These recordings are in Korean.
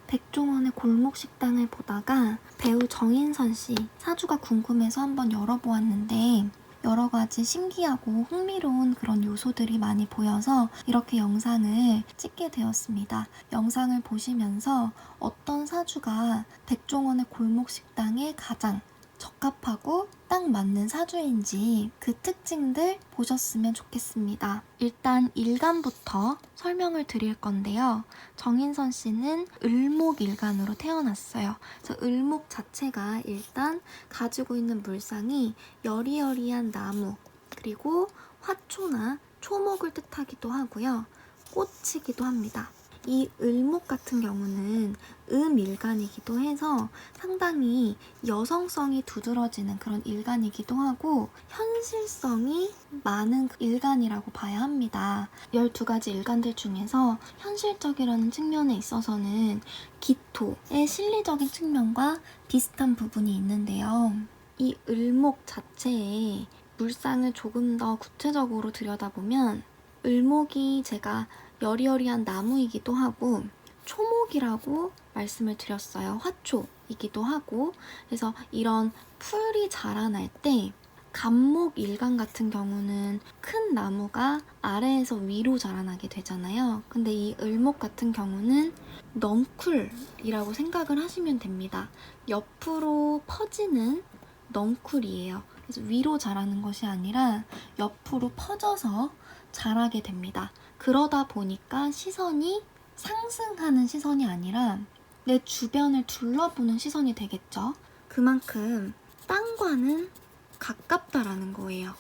백종원의 골목식당을 보다가 배우 정인선 씨 사주가 궁금해서 한번 열어보았는데 여러 가지 신기하고 흥미로운 그런 요소들이 많이 보여서 이렇게 영상을 찍게 되었습니다. 영상을 보시면서 어떤 사주가 백종원의 골목식당에 가장 적합하고 딱 맞는 사주인지 그 특징들 보셨으면 좋겠습니다. 일단 일간부터 설명을 드릴 건데요. 정인선 씨는 을목일간으로 태어났어요. 그래서 을목 자체가 일단 가지고 있는 물상이 여리여리한 나무, 그리고 화초나 초목을 뜻하기도 하고요. 꽃이기도 합니다. 이 을목 같은 경우는 음일간이기도 해서 상당히 여성성이 두드러지는 그런 일간이기도 하고 현실성이 많은 일간이라고 봐야 합니다. 12가지 일간들 중에서 현실적이라는 측면에 있어서는 기토의 실리적인 측면과 비슷한 부분이 있는데요. 이 을목 자체의 물상을 조금 더 구체적으로 들여다보면 을목이 제가 여리여리한 나무이기도 하고 초목이라고 말씀을 드렸어요. 화초이기도 하고 그래서 이런 풀이 자라날 때 갑목일간 같은 경우는 큰 나무가 아래에서 위로 자라나게 되잖아요. 근데 이 을목 같은 경우는 넝쿨이라고 생각을 하시면 됩니다. 옆으로 퍼지는 넝쿨이에요. 그래서 위로 자라는 것이 아니라 옆으로 퍼져서 자라게 됩니다. 그러다 보니까 시선이 상승하는 시선이 아니라 내 주변을 둘러보는 시선이 되겠죠. 그만큼 땅과는 가깝다라는 거예요.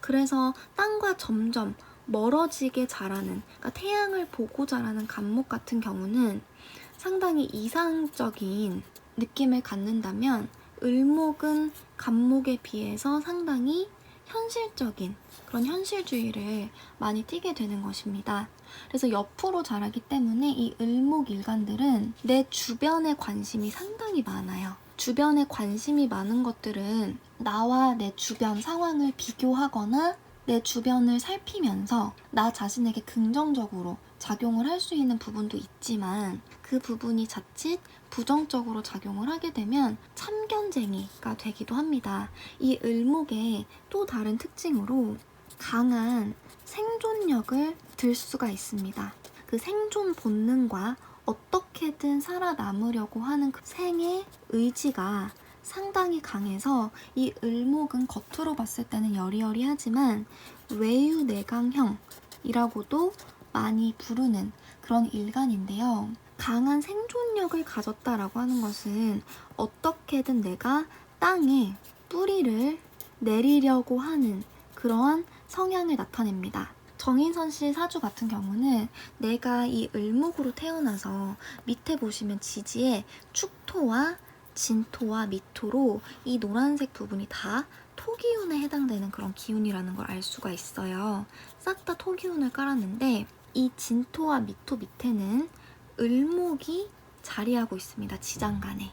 그래서 땅과 점점 멀어지게 자라는, 그러니까 태양을 보고 자라는 갑목 같은 경우는 상당히 이상적인 느낌을 갖는다면 을목은 갑목에 비해서 상당히 현실적인 그런 현실주의를 많이 띠게 되는 것입니다. 그래서 옆으로 자라기 때문에 이 을목일간들은 내 주변에 관심이 상당히 많아요. 주변에 관심이 많은 것들은 나와 내 주변 상황을 비교하거나 내 주변을 살피면서 나 자신에게 긍정적으로 작용을 할 수 있는 부분도 있지만 그 부분이 자칫 부정적으로 작용을 하게 되면 참견쟁이가 되기도 합니다. 이 을목의 또 다른 특징으로 강한 생존력을 들 수가 있습니다. 그 생존 본능과 어떻게든 살아남으려고 하는 그 생의 의지가 상당히 강해서 이 을목은 겉으로 봤을 때는 여리여리하지만 외유내강형이라고도 많이 부르는 그런 일간인데요. 강한 생존력을 가졌다라고 하는 것은 어떻게든 내가 땅에 뿌리를 내리려고 하는 그러한 성향을 나타냅니다. 정인선 씨 사주 같은 경우는 내가 이 을목으로 태어나서 밑에 보시면 지지에 축토와 진토와 미토로 이 노란색 부분이 다 토기운에 해당되는 그런 기운이라는 걸 알 수가 있어요. 싹 다 토기운을 깔았는데 이 진토와 미토 밑에는 을목이 자리하고 있습니다. 지장간에.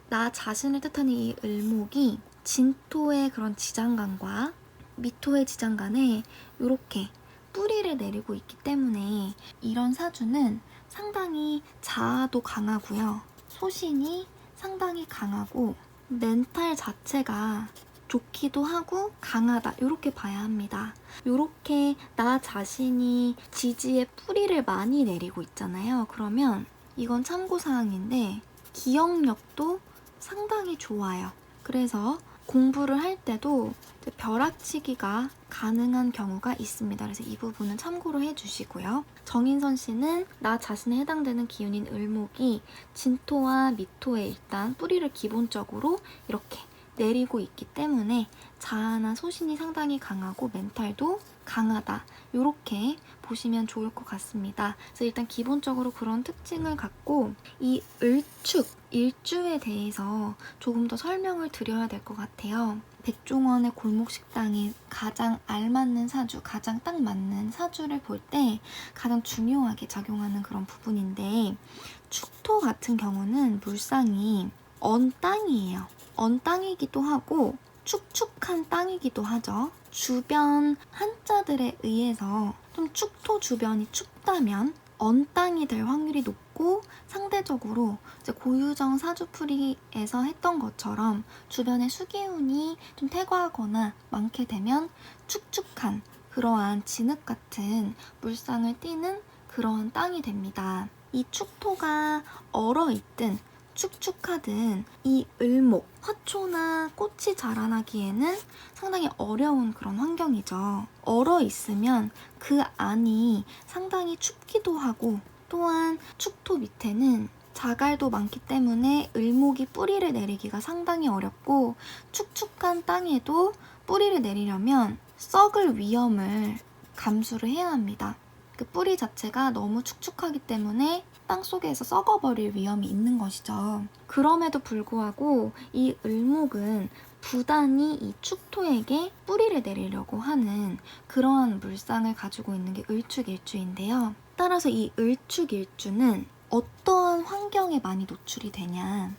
나 자신을 뜻하는 이 을목이 진토의 그런 지장간과 미토의 지장간에 이렇게 뿌리를 내리고 있기 때문에 이런 사주는 상당히 자아도 강하고요. 소신이 상당히 강하고 멘탈 자체가 좋기도 하고 강하다 이렇게 봐야 합니다. 이렇게 나 자신이 지지에 뿌리를 많이 내리고 있잖아요. 그러면 이건 참고사항인데 기억력도 상당히 좋아요. 그래서 공부를 할 때도 벼락치기가 가능한 경우가 있습니다. 그래서 이 부분은 참고로 해주시고요. 정인선 씨는 나 자신에 해당되는 기운인 을목이 진토와 미토에 일단 뿌리를 기본적으로 이렇게 내리고 있기 때문에 자아나 소신이 상당히 강하고 멘탈도 강하다. 이렇게 보시면 좋을 것 같습니다. 그래서 일단 기본적으로 그런 특징을 갖고 이 을축, 일주에 대해서 조금 더 설명을 드려야 될 것 같아요. 백종원의 골목식당이 가장 알맞는 사주, 가장 딱 맞는 사주를 볼 때 가장 중요하게 작용하는 그런 부분인데 축토 같은 경우는 물상이 언 땅이에요. 언 땅이기도 하고 축축한 땅이기도 하죠. 주변 한자들에 의해서 좀 축토 주변이 춥다면 언땅이 될 확률이 높고, 상대적으로 이제 고유정 사주풀이에서 했던 것처럼 주변에 수기운이 좀 퇴거하거나 많게 되면 축축한 그러한 진흙 같은 물상을 띠는 그러한 땅이 됩니다. 이 축토가 얼어있든 축축하든 이 을목, 화초나 꽃이 자라나기에는 상당히 어려운 그런 환경이죠. 얼어있으면 그 안이 상당히 춥기도 하고, 또한 축토 밑에는 자갈도 많기 때문에 을목이 뿌리를 내리기가 상당히 어렵고, 축축한 땅에도 뿌리를 내리려면 썩을 위험을 감수를 해야 합니다. 그 뿌리 자체가 너무 축축하기 때문에 땅속에서 썩어버릴 위험이 있는 것이죠. 그럼에도 불구하고 이 을목은 부단히 이 축토에게 뿌리를 내리려고 하는 그러한 물상을 가지고 있는 게 을축일주인데요. 따라서 이 을축일주는 어떠한 환경에 많이 노출이 되냐,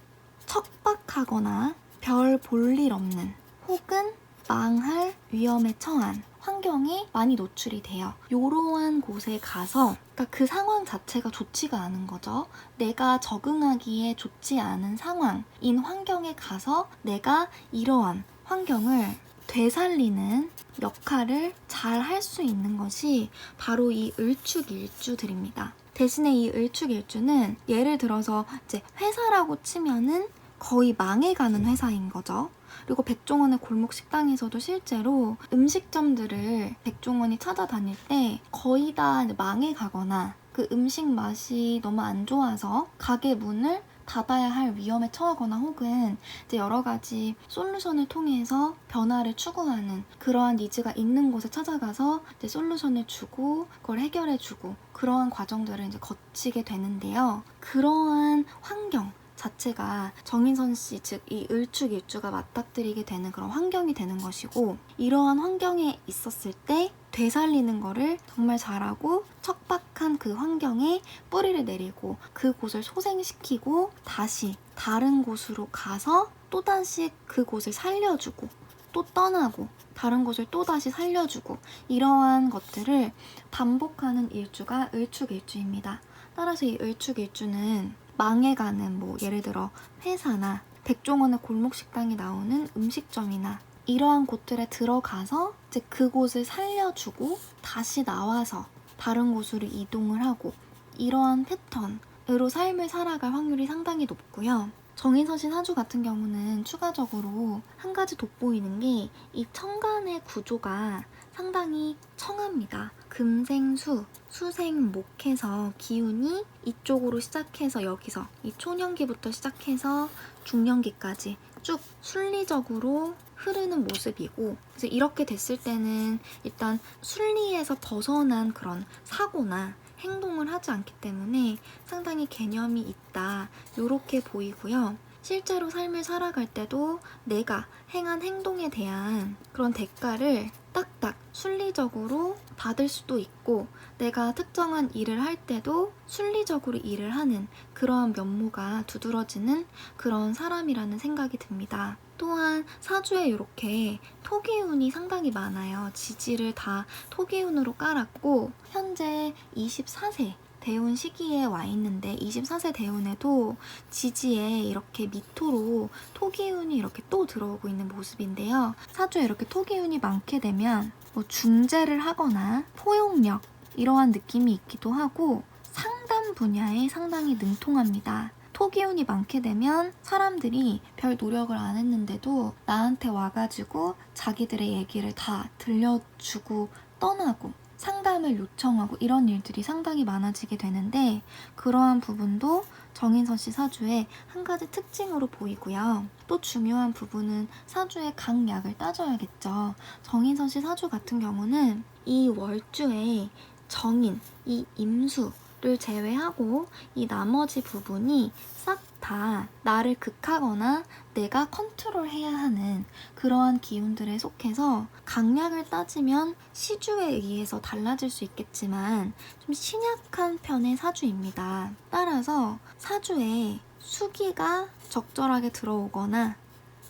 척박하거나 별 볼 일 없는 혹은 망할 위험에 처한 환경에 많이 노출이 돼요. 이러한 곳에 가서, 그러니까 그 상황 자체가 좋지가 않은 거죠. 내가 적응하기에 좋지 않은 상황인 환경에 가서 내가 이러한 환경을 되살리는 역할을 잘 할 수 있는 것이 바로 이 을축일주들입니다. 대신에 이 을축일주는 예를 들어서 이제 회사라고 치면은 거의 망해가는 회사인 거죠. 그리고 백종원의 골목 식당에서도 실제로 음식점들을 백종원이 찾아다닐 때 거의 다 망해가거나 그 음식 맛이 너무 안 좋아서 가게 문을 닫아야 할 위험에 처하거나, 혹은 이제 여러 가지 솔루션을 통해서 변화를 추구하는 그러한 니즈가 있는 곳에 찾아가서 이제 솔루션을 주고 그걸 해결해주고 그러한 과정들을 이제 거치게 되는데요. 그러한 환경 자체가 정인선 씨, 즉 이 을축일주가 맞닥뜨리게 되는 그런 환경이 되는 것이고, 이러한 환경에 있었을 때 되살리는 거를 정말 잘하고 척박한 그 환경에 뿌리를 내리고 그곳을 소생시키고 다시 다른 곳으로 가서 또다시 그곳을 살려주고 또 떠나고 다른 곳을 또다시 살려주고, 이러한 것들을 반복하는 일주가 을축일주입니다. 따라서 이 을축일주는 망해가는 예를 들어 회사나 백종원의 골목식당이 나오는 음식점이나 이러한 곳들에 들어가서 이제 그곳을 살려주고 다시 나와서 다른 곳으로 이동을 하고, 이러한 패턴으로 삶을 살아갈 확률이 상당히 높고요. 정인선 씨 사주 같은 경우는 추가적으로 한 가지 돋보이는 게 이 천간의 구조가 상당히 청합니다. 금생수, 수생목해서 기운이 이쪽으로 시작해서 여기서 이 초년기부터 시작해서 중년기까지 쭉 순리적으로 흐르는 모습이고, 그래서 이렇게 됐을 때는 일단 순리에서 벗어난 그런 사고나 행동을 하지 않기 때문에 상당히 개념이 있다, 이렇게 보이고요. 실제로 삶을 살아갈 때도 내가 행한 행동에 대한 그런 대가를 딱딱 순리적으로 받을 수도 있고, 내가 특정한 일을 할 때도 순리적으로 일을 하는 그러한 면모가 두드러지는 그런 사람이라는 생각이 듭니다. 또한 사주에 이렇게 토기운이 상당히 많아요. 지지를 다 토기운으로 깔았고, 현재 24세 대운 시기에 와 있는데, 24세 대운에도 지지에 이렇게 미토로 토기운이 이렇게 또 들어오고 있는 모습인데요. 사주에 이렇게 토기운이 많게 되면 중재를 하거나 포용력, 이러한 느낌이 있기도 하고, 상담 분야에 상당히 능통합니다. 토기운이 많게 되면 사람들이 별 노력을 안 했는데도 나한테 와가지고 자기들의 얘기를 다 들려주고 떠나고 상담을 요청하고, 이런 일들이 상당히 많아지게 되는데, 그러한 부분도 정인선 씨 사주의 한 가지 특징으로 보이고요. 또 중요한 부분은 사주의 강약을 따져야겠죠. 정인선 씨 사주 같은 경우는 이 월주에 정인, 이 임수를 제외하고 이 나머지 부분이 싹 다 나를 극하거나 내가 컨트롤해야 하는 그러한 기운들에 속해서, 강약을 따지면 시주에 의해서 달라질 수 있겠지만 좀 신약한 편의 사주입니다. 따라서 사주에 수기가 적절하게 들어오거나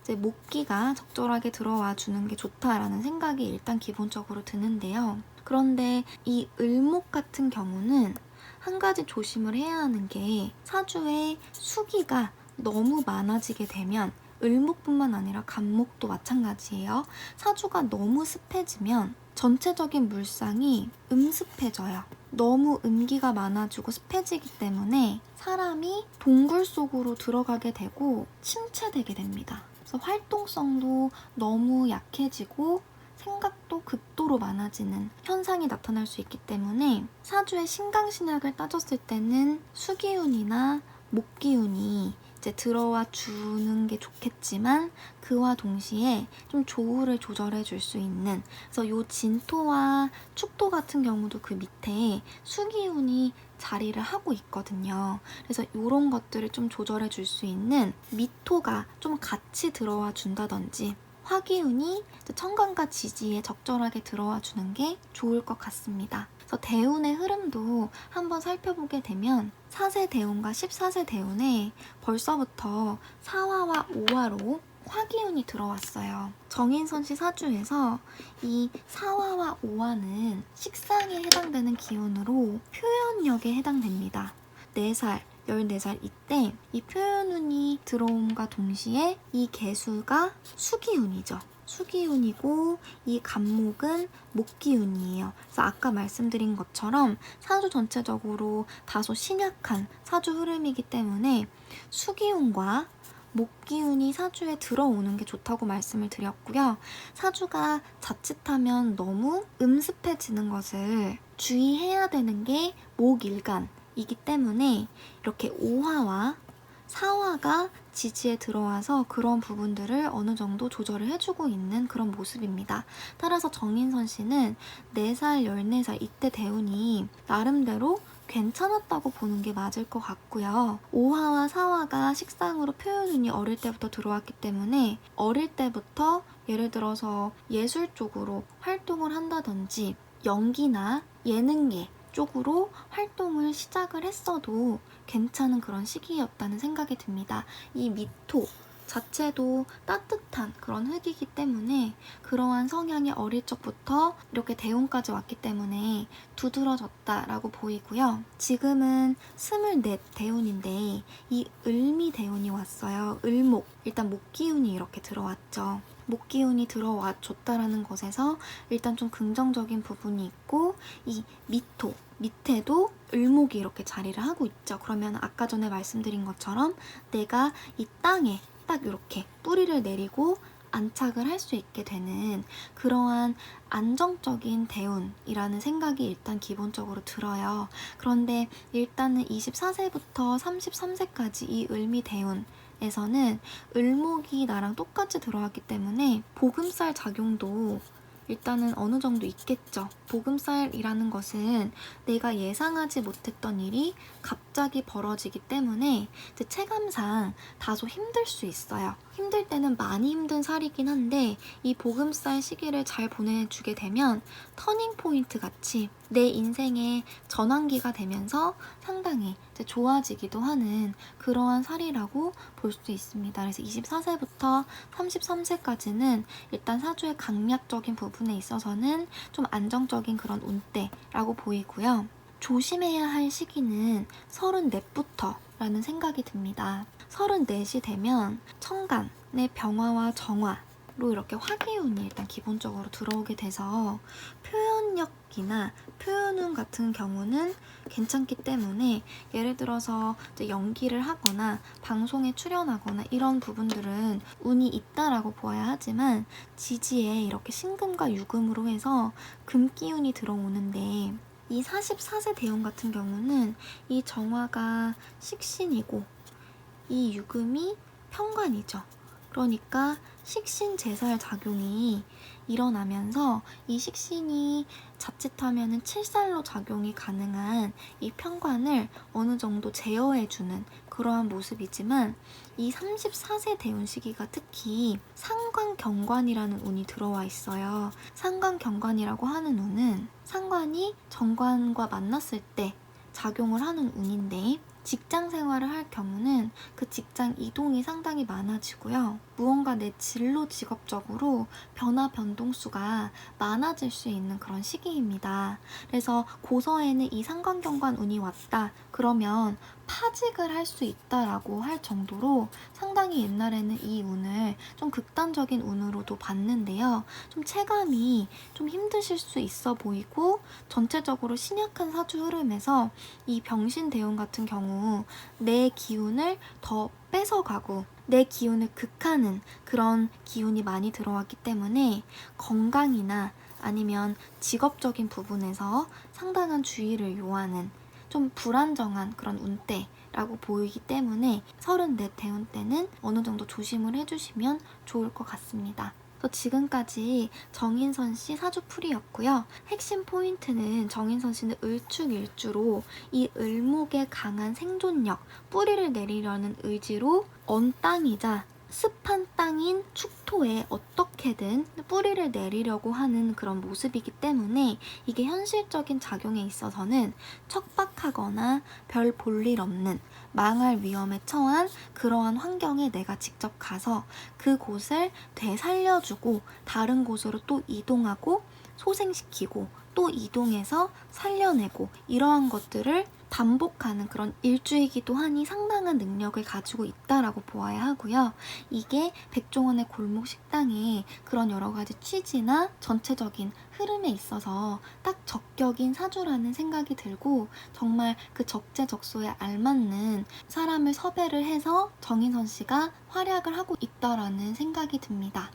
이제 목기가 적절하게 들어와 주는 게 좋다라는 생각이 일단 기본적으로 드는데요. 그런데 이 을목 같은 경우는 한 가지 조심을 해야 하는 게 사주에 수기가 너무 많아지게 되면 을목뿐만 아니라 간목도 마찬가지예요. 사주가 너무 습해지면 전체적인 물상이 음습해져요. 너무 음기가 많아지고 습해지기 때문에 사람이 동굴 속으로 들어가게 되고 침체되게 됩니다. 그래서 활동성도 너무 약해지고 생각도 극도로 많아지는 현상이 나타날 수 있기 때문에 사주의 신강신약을 따졌을 때는 수기운이나 목기운이 이제 들어와 주는 게 좋겠지만 그와 동시에 좀 조우를 조절해 줄 수 있는, 그래서 요 진토와 축토 같은 경우도 그 밑에 수기운이 자리를 하고 있거든요. 그래서 이런 것들을 좀 조절해 줄 수 있는 미토가 좀 같이 들어와 준다든지 화기운이 천간과 지지에 적절하게 들어와 주는 게 좋을 것 같습니다. 그래서 대운의 흐름도 한번 살펴보게 되면 4세 대운과 14세 대운에 벌써부터 4화와 5화로 화기운이 들어왔어요. 정인선 씨 사주에서 이 4화와 5화는 식상에 해당되는 기운으로 표현력에 해당됩니다. 4살, 14살 이때 이 표현운이 들어옴과 동시에 이 개수가 수기운이죠. 수기운이고 이 간목은 목기운이에요. 그래서 아까 말씀드린 것처럼 사주 전체적으로 다소 신약한 사주 흐름이기 때문에 수기운과 목기운이 사주에 들어오는 게 좋다고 말씀을 드렸고요. 사주가 자칫하면 너무 음습해지는 것을 주의해야 되는 게 목일간이기 때문에 이렇게 5화와 4화가 지지에 들어와서 그런 부분들을 어느 정도 조절을 해주고 있는 그런 모습입니다. 따라서 정인선 씨는 4살, 14살 이때 대운이 나름대로 괜찮았다고 보는 게 맞을 것 같고요. 5화와 4화가 식상으로 표현운이 어릴 때부터 들어왔기 때문에 어릴 때부터 예를 들어서 예술 쪽으로 활동을 한다든지 연기나 예능계 쪽으로 활동을 시작을 했어도 괜찮은 그런 시기였다는 생각이 듭니다. 이 미토 자체도 따뜻한 그런 흙이기 때문에 그러한 성향이 어릴 적부터 이렇게 대운까지 왔기 때문에 두드러졌다라고 보이고요. 지금은 24 대운인데 이 을미 대운이 왔어요. 을목, 일단 목기운이 이렇게 들어왔죠. 목기운이 들어와 줬다라는 것에서 일단 좀 긍정적인 부분이 있고 이 미토, 밑에도 을목이 이렇게 자리를 하고 있죠. 그러면 아까 전에 말씀드린 것처럼 내가 이 땅에 딱 이렇게 뿌리를 내리고 안착을 할 수 있게 되는 그러한 안정적인 대운이라는 생각이 일단 기본적으로 들어요. 그런데 일단은 24세부터 33세까지 이 을미 대운에서는 을목이 나랑 똑같이 들어왔기 때문에 보금살 작용도 일단은 어느 정도 있겠죠. 보금살이라는 것은 내가 예상하지 못했던 일이 갑자기 벌어지기 때문에 이제 체감상 다소 힘들 수 있어요. 힘들 때는 많이 힘든 살이긴 한데 이 보금살 시기를 잘 보내주게 되면 터닝 포인트 같이 내 인생의 전환기가 되면서 상당히 이제 좋아지기도 하는 그러한 살이라고 볼 수 있습니다. 그래서 24세부터 33세까지는 일단 사주의 강약적인 부분에 있어서는 좀 안정적인 그런 운대라고 보이고요. 조심해야 할 시기는 34부터 라는 생각이 듭니다. 34이 되면 천간의 병화와 정화로 이렇게 화기운이 일단 기본적으로 들어오게 돼서 표현력이나 표현운 같은 경우는 괜찮기 때문에 예를 들어서 이제 연기를 하거나 방송에 출연하거나 이런 부분들은 운이 있다라고 보아야 하지만 지지에 이렇게 신금과 유금으로 해서 금기운이 들어오는데 이 44세 대운 같은 경우는 이 정화가 식신이고 이 유금이 편관이죠. 그러니까 식신 제살 작용이 일어나면서 이 식신이 자칫하면 칠살로 작용이 가능한 이 편관을 어느 정도 제어해주는 그러한 모습이지만 이 34세 대운 시기가 특히 상관경관이라는 운이 들어와 있어요. 상관경관이라고 하는 운은 상관이 정관과 만났을 때 작용을 하는 운인데 직장 생활을 할 경우는 때는 그 직장 이동이 상당히 많아지고요. 무언가 내 진로 직업적으로 변화 변동수가 많아질 수 있는 그런 시기입니다. 그래서 고서에는 이 상관경관 운이 왔다. 그러면 파직을 할 수 있다라고 할 정도로 상당히 옛날에는 이 운을 좀 극단적인 운으로도 봤는데요. 좀 체감이 좀 힘드실 수 있어 보이고 전체적으로 신약한 사주 흐름에서 이 병신대운 같은 경우 내 기운을 더 뺏어가고 내 기운을 극하는 그런 기운이 많이 들어왔기 때문에 건강이나 아니면 직업적인 부분에서 상당한 주의를 요하는 좀 불안정한 그런 운대라고 보이기 때문에 34 대운 때는 어느 정도 조심을 해주시면 좋을 것 같습니다. 지금까지 정인선 씨 사주풀이였고요. 핵심 포인트는 정인선 씨는 을축일주로 이 을목의 강한 생존력, 뿌리를 내리려는 의지로 언 땅이자 습한 땅인 축토에 어떻게든 뿌리를 내리려고 하는 그런 모습이기 때문에 이게 현실적인 작용에 있어서는 척박하거나 별 볼 일 없는 망할 위험에 처한 그러한 환경에 내가 직접 가서 그곳을 되살려주고 다른 곳으로 또 이동하고 소생시키고 또 이동해서 살려내고 이러한 것들을 반복하는 그런 일주이기도 하니 상당한 능력을 가지고 있다라고 보아야 하고요. 이게 백종원의 골목 식당의 그런 여러 가지 취지나 전체적인 흐름에 있어서 딱 적격인 사주라는 생각이 들고 정말 그 적재적소에 알맞는 사람을 섭외를 해서 정인선 씨가 활약을 하고 있다라는 생각이 듭니다.